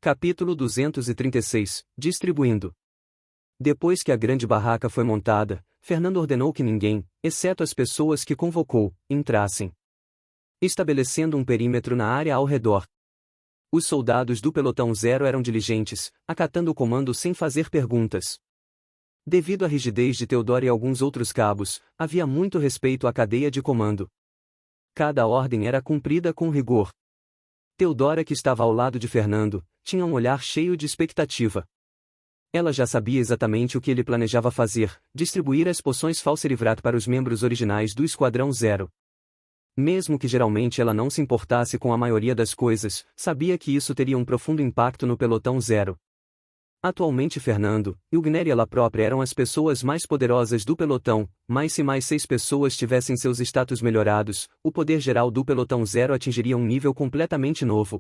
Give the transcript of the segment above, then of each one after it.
Capítulo 236, Distribuindo. Depois que a grande barraca foi montada, Fernando ordenou que ninguém, exceto as pessoas que convocou, entrassem, estabelecendo um perímetro na área ao redor. Os soldados do pelotão 0 eram diligentes, acatando o comando sem fazer perguntas. Devido à rigidez de Teodoro e alguns outros cabos, havia muito respeito à cadeia de comando. Cada ordem era cumprida com rigor. Teodora, que estava ao lado de Fernando, tinha um olhar cheio de expectativa. Ela já sabia exatamente o que ele planejava fazer: distribuir as poções Falserivrat para os membros originais do Esquadrão 0. Mesmo que geralmente ela não se importasse com a maioria das coisas, sabia que isso teria um profundo impacto no pelotão 0. Atualmente Fernando, Ilgner e ela própria eram as pessoas mais poderosas do pelotão, mas se mais 6 pessoas tivessem seus status melhorados, o poder geral do pelotão 0 atingiria um nível completamente novo.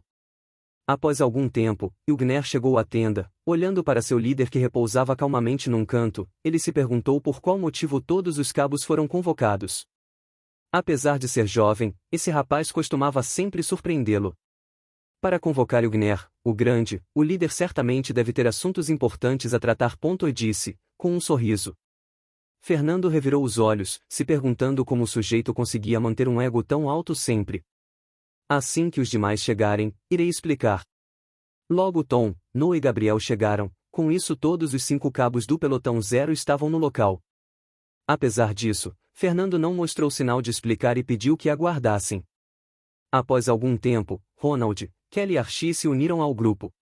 Após algum tempo, Ilgner chegou à tenda. Olhando para seu líder que repousava calmamente num canto, ele se perguntou por qual motivo todos os cabos foram convocados. Apesar de ser jovem, esse rapaz costumava sempre surpreendê-lo. Para convocar Ilgner, o grande, o líder certamente deve ter assuntos importantes a tratar. E disse, com um sorriso. Fernando revirou os olhos, se perguntando como o sujeito conseguia manter um ego tão alto sempre. Assim que os demais chegarem, irei explicar. Logo Tom, Noah e Gabriel chegaram. Com isso todos os 5 cabos do pelotão 0 estavam no local. Apesar disso, Fernando não mostrou sinal de explicar e pediu que aguardassem. Após algum tempo, Ronald, Kelly e Archie se uniram ao grupo.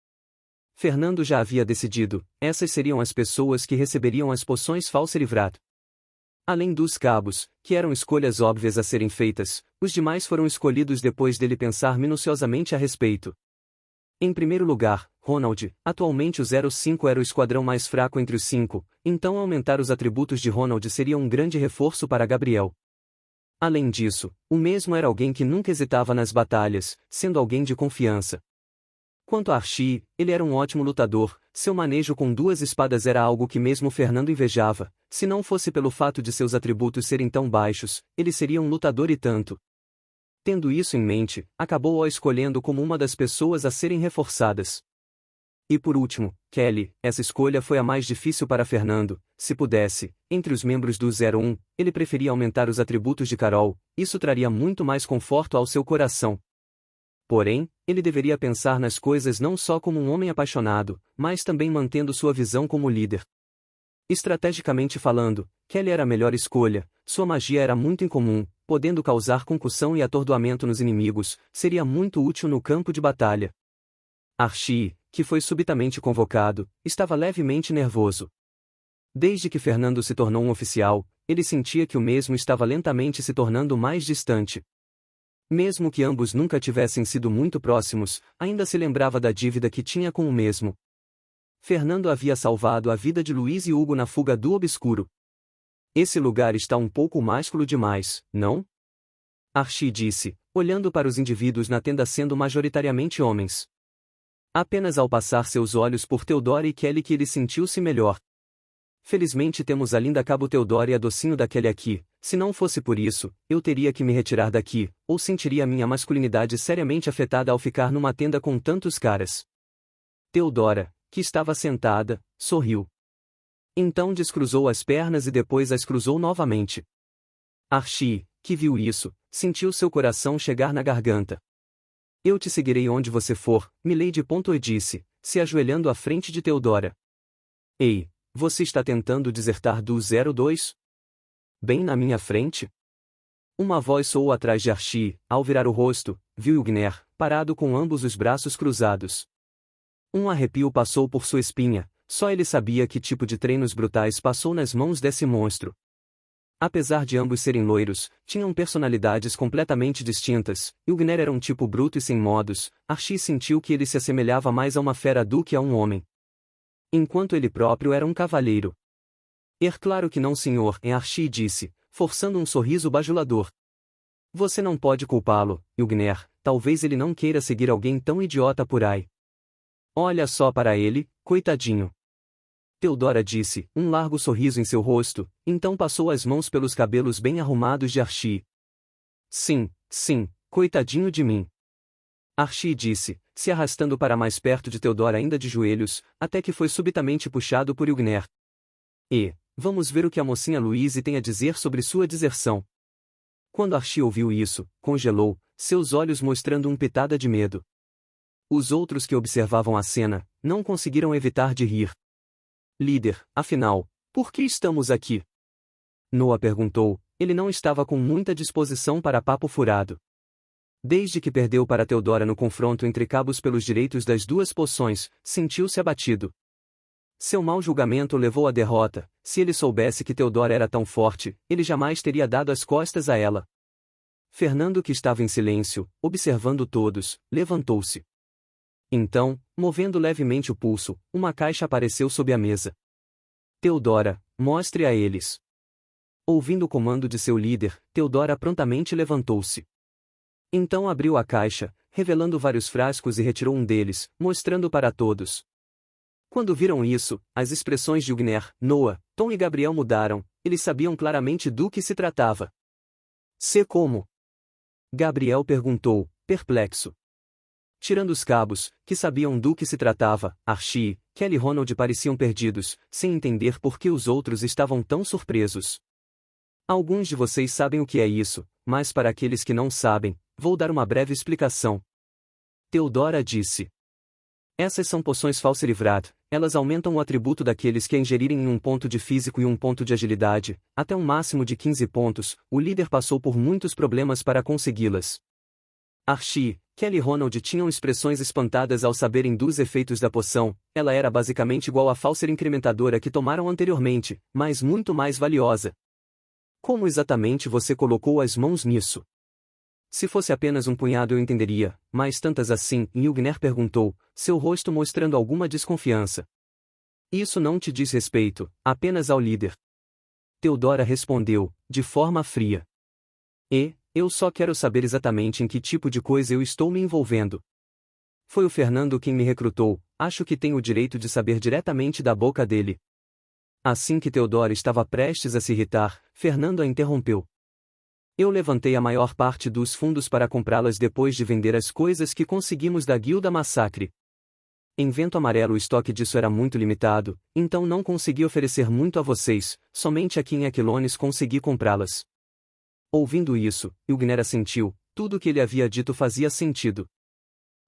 Fernando já havia decidido, essas seriam as pessoas que receberiam as poções Falserivrat. Além dos cabos, que eram escolhas óbvias a serem feitas, os demais foram escolhidos depois dele pensar minuciosamente a respeito. Em primeiro lugar, Ronald. Atualmente o 05 era o esquadrão mais fraco entre os 5, então aumentar os atributos de Ronald seria um grande reforço para Gabriel. Além disso, o mesmo era alguém que nunca hesitava nas batalhas, sendo alguém de confiança. Quanto a Archie, ele era um ótimo lutador, seu manejo com 2 espadas era algo que mesmo Fernando invejava. Se não fosse pelo fato de seus atributos serem tão baixos, ele seria um lutador e tanto. Tendo isso em mente, acabou o escolhendo como uma das pessoas a serem reforçadas. E por último, Kelly. Essa escolha foi a mais difícil para Fernando. Se pudesse, entre os membros do 01, ele preferia aumentar os atributos de Carol, isso traria muito mais conforto ao seu coração. Porém, ele deveria pensar nas coisas não só como um homem apaixonado, mas também mantendo sua visão como líder. Estrategicamente falando, Kelly era a melhor escolha. Sua magia era muito incomum, podendo causar concussão e atordoamento nos inimigos, seria muito útil no campo de batalha. Archie, que foi subitamente convocado, estava levemente nervoso. Desde que Fernando se tornou um oficial, ele sentia que o mesmo estava lentamente se tornando mais distante. Mesmo que ambos nunca tivessem sido muito próximos, ainda se lembrava da dívida que tinha com o mesmo. Fernando havia salvado a vida de Luiz e Hugo na fuga do obscuro. Esse lugar está um pouco másculo demais, não? Archie disse, olhando para os indivíduos na tenda sendo majoritariamente homens. Apenas ao passar seus olhos por Teodora e Kelly que ele sentiu-se melhor. Felizmente temos a linda cabo Teodora e a docinho da Kelly aqui. Se não fosse por isso, eu teria que me retirar daqui, ou sentiria minha masculinidade seriamente afetada ao ficar numa tenda com tantos caras. Teodora, que estava sentada, sorriu. Então descruzou as pernas e depois as cruzou novamente. Archie, que viu isso, sentiu seu coração chegar na garganta. Eu te seguirei onde você for, Milady. E disse, se ajoelhando à frente de Teodora. Ei, você está tentando desertar do 02? Bem na minha frente? Uma voz soou atrás de Archie. Ao virar o rosto, viu Ilgner, parado com ambos os braços cruzados. Um arrepio passou por sua espinha, só ele sabia que tipo de treinos brutais passou nas mãos desse monstro. Apesar de ambos serem loiros, tinham personalidades completamente distintas. Ilgner era um tipo bruto e sem modos. Archie sentiu que ele se assemelhava mais a uma fera do que a um homem. Enquanto ele próprio era um cavalheiro. Claro que não, senhor, Archie disse, forçando um sorriso bajulador. Você não pode culpá-lo, Ilgner, talvez ele não queira seguir alguém tão idiota por aí. Olha só para ele, coitadinho. Teodora disse, um largo sorriso em seu rosto, então passou as mãos pelos cabelos bem arrumados de Archie. Sim, coitadinho de mim. Archie disse, se arrastando para mais perto de Theodora ainda de joelhos, até que foi subitamente puxado por Ilgner. Vamos ver o que a mocinha Louise tem a dizer sobre sua deserção. Quando Archie ouviu isso, congelou, seus olhos mostrando pitada de medo. Os outros que observavam a cena, não conseguiram evitar de rir. Líder, afinal, por que estamos aqui? Noah perguntou, ele não estava com muita disposição para papo furado. Desde que perdeu para Theodora no confronto entre cabos pelos direitos das duas poções, sentiu-se abatido. Seu mau julgamento levou à derrota. Se ele soubesse que Theodora era tão forte, ele jamais teria dado as costas a ela. Fernando, que estava em silêncio, observando todos, levantou-se. Então, movendo levemente o pulso, uma caixa apareceu sob a mesa. Theodora, mostre a eles. Ouvindo o comando de seu líder, Theodora prontamente levantou-se. Então abriu a caixa, revelando vários frascos e retirou um deles, mostrando para todos. Quando viram isso, as expressões de Ilgner, Noah, Tom e Gabriel mudaram, eles sabiam claramente do que se tratava. "Se como?" Gabriel perguntou, perplexo. Tirando os cabos, que sabiam do que se tratava, Archie, Kelly e Ronald pareciam perdidos, sem entender por que os outros estavam tão surpresos. Alguns de vocês sabem o que é isso, mas para aqueles que não sabem, vou dar uma breve explicação. Theodora disse. Essas são poções Falserivrat, elas aumentam o atributo daqueles que a ingerirem em um ponto de físico e um ponto de agilidade, até um máximo de 15 pontos, o líder passou por muitos problemas para consegui-las. Archie, Kelly e Ronald tinham expressões espantadas ao saberem dos efeitos da poção, ela era basicamente igual à Falser incrementadora que tomaram anteriormente, mas muito mais valiosa. Como exatamente você colocou as mãos nisso? Se fosse apenas um punhado eu entenderia, mas tantas assim, Ilgner perguntou, seu rosto mostrando alguma desconfiança. Isso não te diz respeito, apenas ao líder. Theodora respondeu, de forma fria. Eu só quero saber exatamente em que tipo de coisa eu estou me envolvendo. Foi o Fernando quem me recrutou, acho que tenho o direito de saber diretamente da boca dele. Assim que Theodora estava prestes a se irritar, Fernando a interrompeu. Eu levantei a maior parte dos fundos para comprá-las depois de vender as coisas que conseguimos da Guilda Massacre. Em Vento Amarelo o estoque disso era muito limitado, então não consegui oferecer muito a vocês, somente aqui em Aquilones consegui comprá-las. Ouvindo isso, Ilgner assentiu, tudo o que ele havia dito fazia sentido.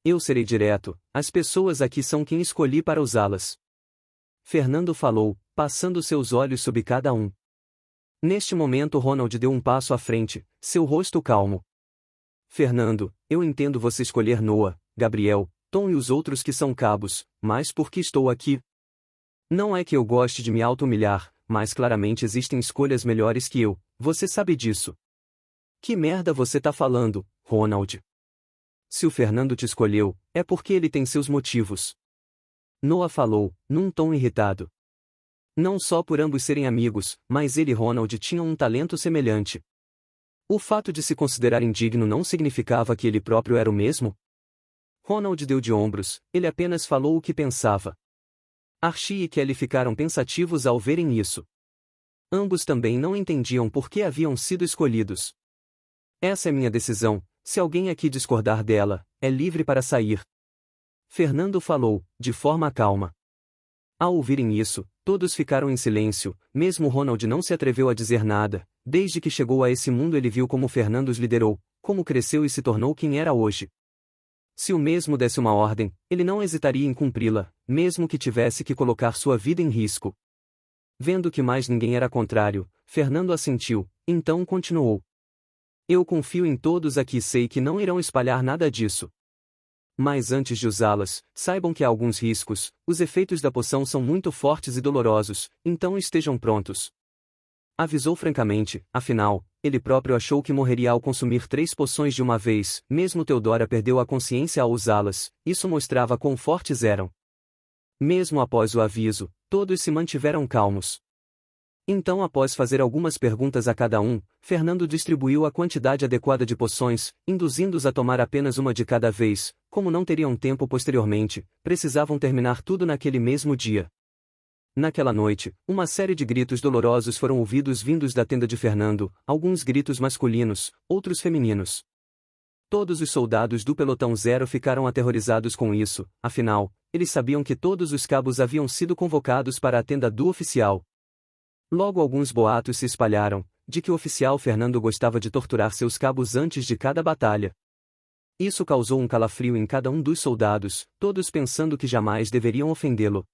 Eu serei direto, as pessoas aqui são quem escolhi para usá-las. Fernando falou, passando seus olhos sobre cada um. Neste momento Ronald deu um passo à frente, seu rosto calmo. Fernando, eu entendo você escolher Noah, Gabriel, Tom e os outros que são cabos, mas por que estou aqui? Não é que eu goste de me auto-humilhar, mas claramente existem escolhas melhores que eu, você sabe disso. Que merda você tá falando, Ronald? Se o Fernando te escolheu, é porque ele tem seus motivos. Noah falou, num tom irritado. Não só por ambos serem amigos, mas ele e Ronald tinham um talento semelhante. O fato de se considerar indigno não significava que ele próprio era o mesmo? Ronald deu de ombros, ele apenas falou o que pensava. Archie e Kelly ficaram pensativos ao verem isso. Ambos também não entendiam por que haviam sido escolhidos. Essa é minha decisão, se alguém aqui discordar dela, é livre para sair. Fernando falou, de forma calma. Ao ouvirem isso, todos ficaram em silêncio, mesmo Ronald não se atreveu a dizer nada, desde que chegou a esse mundo ele viu como Fernando os liderou, como cresceu e se tornou quem era hoje. Se o mesmo desse uma ordem, ele não hesitaria em cumpri-la, mesmo que tivesse que colocar sua vida em risco. Vendo que mais ninguém era contrário, Fernando assentiu, então continuou. Eu confio em todos aqui e sei que não irão espalhar nada disso. Mas antes de usá-las, saibam que há alguns riscos, os efeitos da poção são muito fortes e dolorosos, então estejam prontos. Avisou francamente, afinal, ele próprio achou que morreria ao consumir 3 poções de uma vez, mesmo Theodora perdeu a consciência ao usá-las, isso mostrava quão fortes eram. Mesmo após o aviso, todos se mantiveram calmos. Então após fazer algumas perguntas a cada um, Fernando distribuiu a quantidade adequada de poções, induzindo-os a tomar apenas uma de cada vez, como não teriam tempo posteriormente, precisavam terminar tudo naquele mesmo dia. Naquela noite, uma série de gritos dolorosos foram ouvidos vindos da tenda de Fernando, alguns gritos masculinos, outros femininos. Todos os soldados do pelotão 0 ficaram aterrorizados com isso, afinal, eles sabiam que todos os cabos haviam sido convocados para a tenda do oficial. Logo alguns boatos se espalharam, de que o oficial Fernando gostava de torturar seus cabos antes de cada batalha. Isso causou um calafrio em cada um dos soldados, todos pensando que jamais deveriam ofendê-lo.